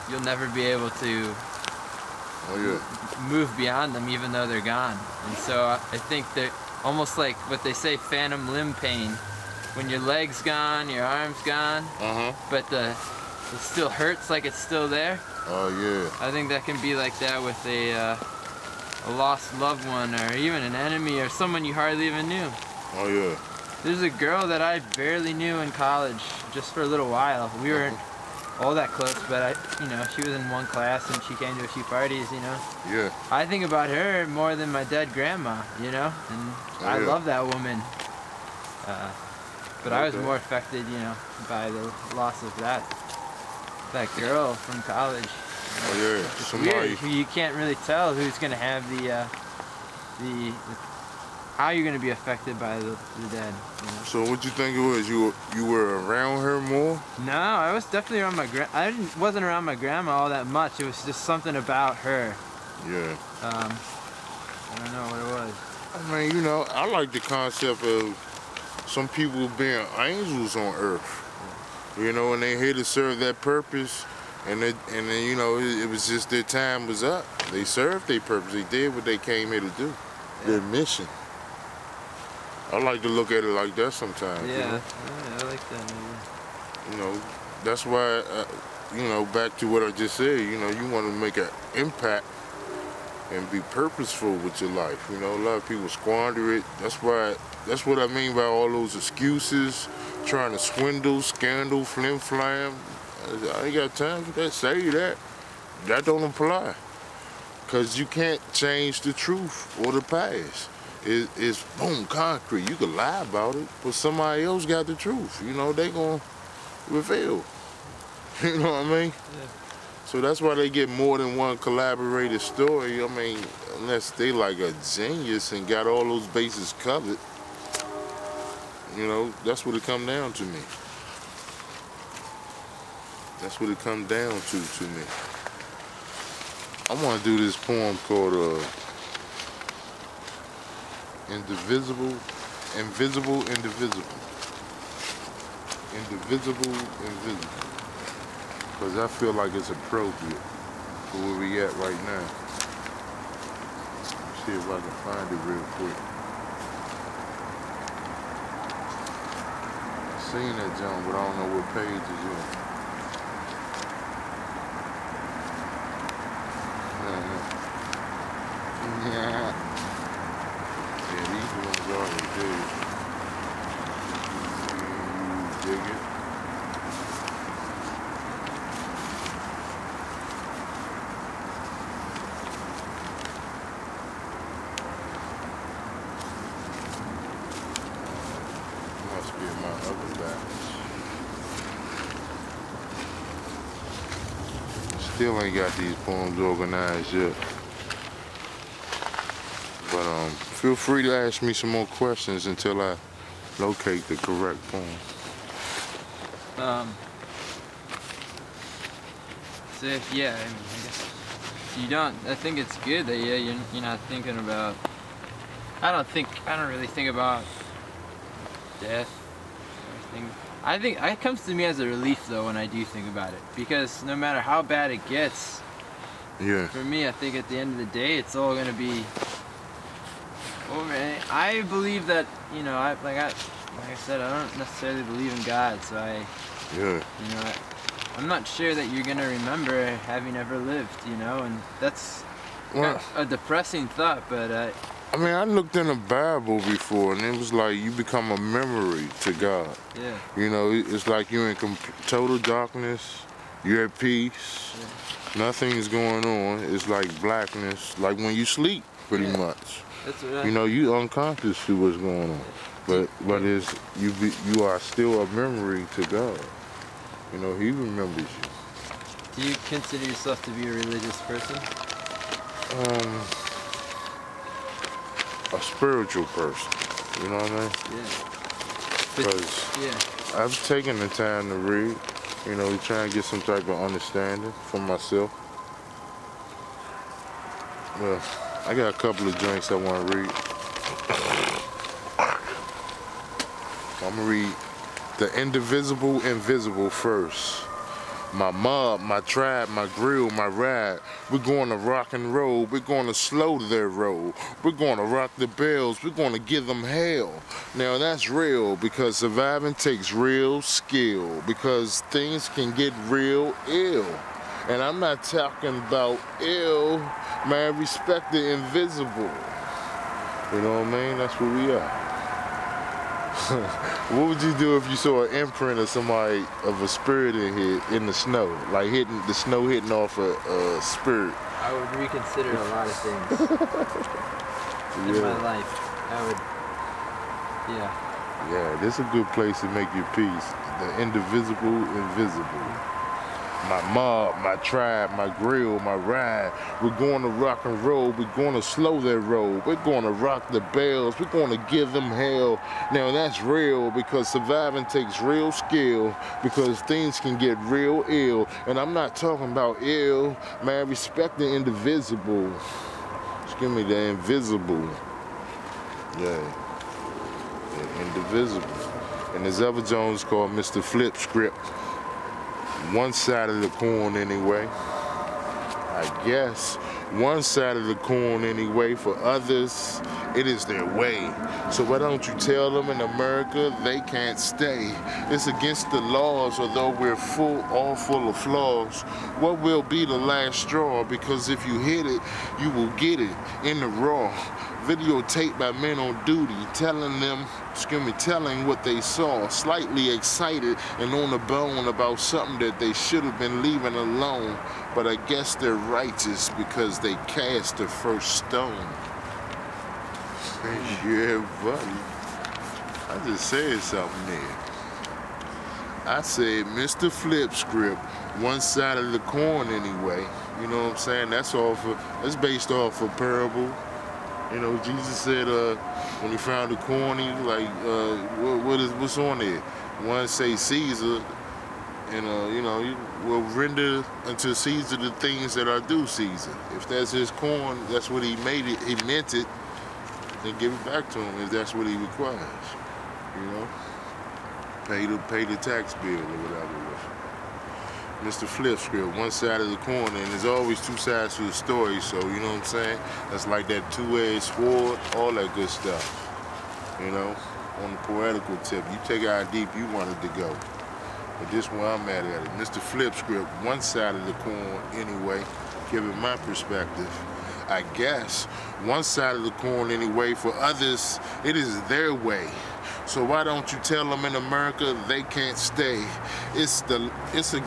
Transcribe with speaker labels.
Speaker 1: you'll never be able to move beyond them even though they're gone. And so I think they're almost like what they say, phantom limb pain. When your leg's gone, your arm's gone, but it still hurts like it's still there.
Speaker 2: Oh yeah.
Speaker 1: I think that can be like that with a lost loved one, or even an enemy, or someone you hardly even knew.
Speaker 2: Oh yeah.
Speaker 1: There's a girl that I barely knew in college, just for a little while. We weren't all that close, but she was in one class and she came to a few parties,
Speaker 2: Yeah.
Speaker 1: I think about her more than my dead grandma, and I love that woman. But I was more affected, by the loss of that girl from college.
Speaker 2: Oh yeah.
Speaker 1: It's weird. You can't really tell who's gonna have how you're gonna be affected by the dead.
Speaker 2: So what you think it was? You were around her more?
Speaker 1: No, I was definitely around my wasn't around my grandma all that much. It was just something about her.
Speaker 2: Yeah.
Speaker 1: I don't know what it was.
Speaker 2: I mean, I like the concept of some people being angels on earth. Yeah. And they're here to serve that purpose, and then it was just their time was up. They served their purpose. They did what they came here to do. Yeah. Their mission. I like to look at it like that sometimes.
Speaker 1: Yeah, yeah, I like that maybe.
Speaker 2: That's why, back to what I just said, you want to make an impact and be purposeful with your life. A lot of people squander it. That's what I mean by all those excuses, trying to swindle, scandal, flim flam. I ain't got time for that. Say that. That don't apply. Because you can't change the truth or the past. It's boom, concrete. You can lie about it, but somebody else got the truth. They gonna reveal. You know what I mean? Yeah. So that's why they get more than one collaborated story. I mean, unless they like a genius and got all those bases covered. That's what it come down to me. That's what it come down to me. I want to do this poem called Indivisible, Invisible, Indivisible. Indivisible, Invisible. Because I feel like it's appropriate for where we at right now. Let's see if I can find it real quick. I seen that John, but I don't know what page it's in. Yeah, these ones already dig. You dig it? Must be in my other batch. Still ain't got these poems organized yet. But feel free to ask me some more questions until I locate the correct poem.
Speaker 1: So I guess you don't. I think it's good that you're not thinking about. I don't really think about death or anything. I think it comes to me as a relief though when I do think about it, because no matter how bad it gets, for me, I think at the end of the day, it's all gonna be over. I believe that like I said, I don't necessarily believe in God, so I'm not sure that you're gonna remember having ever lived, and that's a depressing thought, but
Speaker 2: I mean, I looked in the Bible before, and it was like you become a memory to God.
Speaker 1: Yeah.
Speaker 2: It's like you're in total darkness, you're at peace, nothing's going on. It's like blackness, like when you sleep, pretty much.
Speaker 1: That's what
Speaker 2: you unconscious to what's going on, but you are still a memory to God. He remembers you.
Speaker 1: Do you consider yourself to be a religious person?
Speaker 2: A spiritual person. You know what I mean?
Speaker 1: Yeah.
Speaker 2: Because I've taken the time to read. Try and get some type of understanding for myself. Well, I got a couple of joints I want to read. I'm going to read The Indivisible Invisible first. my mob, my tribe, my grill, my ride. We're going to rock and roll. We're going to slow their roll. We're going to rock the bells. We're going to give them hell. Now that's real, because surviving takes real skill, because things can get real ill. And I'm not talking about ill, man. Respect the invisible. You know what I mean? That's what we are. What would you do if you saw an imprint of somebody, of a spirit in here, in the snow? Like hitting, the snow hitting off a spirit.
Speaker 1: I would reconsider a lot of things in my life. I would, yeah.
Speaker 2: Yeah, this is a good place to make your peace. The indivisible, invisible. My mob, my tribe, my grill, my ride. We're going to rock and roll. We're going to slow their roll. We're going to rock the bells. We're going to give them hell. Now that's real, because surviving takes real skill, because things can get real ill. And I'm not talking about ill, man. Respect the indivisible. Excuse me, the invisible. Yeah, the indivisible. And there's other Jones called Mr. Flip Script. One side of the coin anyway. I guess one side of the coin anyway. For others, it is their way. So why don't you tell them in America they can't stay? It's against the laws, although we're all full of flaws. What will be the last straw? Because if you hit it, you will get it in the raw. Videotaped by men on duty, telling what they saw, slightly excited and on the bone about something that they should have been leaving alone. But I guess they're righteous because they cast the first stone. Yeah, buddy. I just said something there. I said Mr. Flip Script, one side of the coin anyway. You know what I'm saying? That's based off a parable. You know, Jesus said when he found the coin, he was like, what's on there? One say Caesar, and you know, you will render unto Caesar the things that are due Caesar. If that's his coin, that's what he made it, he meant it, then give it back to him if that's what he requires. You know? Pay the tax bill or whatever. Mr. Flip Script, one side of the coin, and there's always two sides to the story, so you know what I'm saying? That's like that two-edged sword, all that good stuff. You know, on the poetical tip, you take it how deep you want it to go. But this one I'm at it. Mr. Flip Script, one side of the coin anyway, giving my perspective. I guess one side of the coin anyway, for others, it is their way. So why don't you tell them in America they can't stay? It's a